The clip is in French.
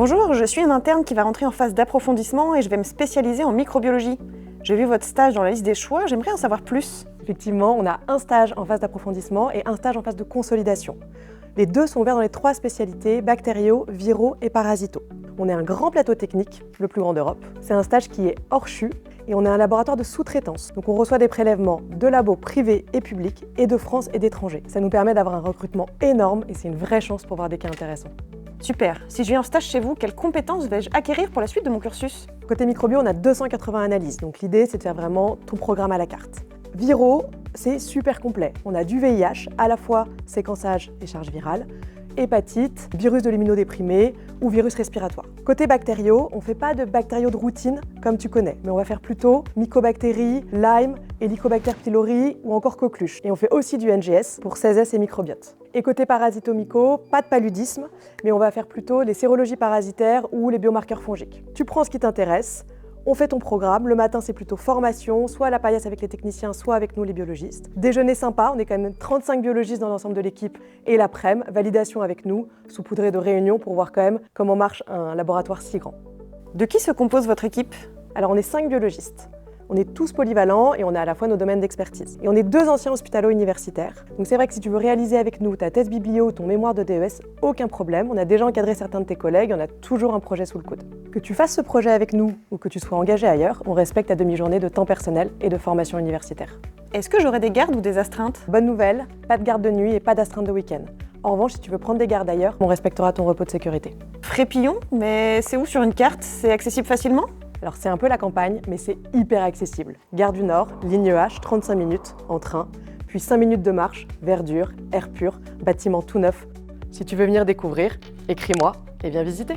Bonjour, je suis une interne qui va rentrer en phase d'approfondissement et je vais me spécialiser en microbiologie. J'ai vu votre stage dans la liste des choix, j'aimerais en savoir plus. Effectivement, on a un stage en phase d'approfondissement et un stage en phase de consolidation. Les deux sont ouverts dans les 3 spécialités, bactériaux, viraux et parasitaux. On est un grand plateau technique, le plus grand d'Europe. C'est un stage qui est hors CHU et on est un laboratoire de sous-traitance. Donc on reçoit des prélèvements de labos privés et publics et de France et d'étrangers. Ça nous permet d'avoir un recrutement énorme et c'est une vraie chance pour voir des cas intéressants. Super, si je viens en stage chez vous, quelles compétences vais-je acquérir pour la suite de mon cursus? Côté microbio, on a 280 analyses, donc l'idée c'est de faire vraiment tout programme à la carte. Viraux, c'est super complet. On a du VIH, à la fois séquençage et charge virale, hépatite, virus de l'immunodéprimé ou virus respiratoire. Côté bactériaux, on ne fait pas de bactériaux de routine comme tu connais, mais on va faire plutôt mycobactéries, Lyme, Helicobacter pylori ou encore coqueluche. Et on fait aussi du NGS pour 16S et microbiote. Et côté parasito-myco, pas de paludisme, mais on va faire plutôt les sérologies parasitaires ou les biomarqueurs fongiques. Tu prends ce qui t'intéresse. On fait ton programme, le matin c'est plutôt formation, soit à la paillasse avec les techniciens, soit avec nous les biologistes. Déjeuner sympa, on est quand même 35 biologistes dans l'ensemble de l'équipe, et l'après-midi, validation avec nous, saupoudrée de réunions pour voir quand même comment marche un laboratoire si grand. De qui se compose votre équipe? Alors on est 5 biologistes. On est tous polyvalents et on a à la fois nos domaines d'expertise. Et on est 2 anciens hospitalo-universitaires. Donc c'est vrai que si tu veux réaliser avec nous ta thèse biblio ou ton mémoire de DES, aucun problème. On a déjà encadré certains de tes collègues, on a toujours un projet sous le coude. Que tu fasses ce projet avec nous ou que tu sois engagé ailleurs, on respecte ta demi-journée de temps personnel et de formation universitaire. Est-ce que j'aurai des gardes ou des astreintes? Bonne nouvelle, pas de garde de nuit et pas d'astreinte de week-end. En revanche, si tu veux prendre des gardes ailleurs, on respectera ton repos de sécurité. Frépillon, mais c'est où sur une carte? C'est accessible facilement? Alors c'est un peu la campagne, mais c'est hyper accessible. Gare du Nord, ligne H, 35 minutes en train, puis 5 minutes de marche, verdure, air pur, bâtiment tout neuf. Si tu veux venir découvrir, écris-moi et viens visiter.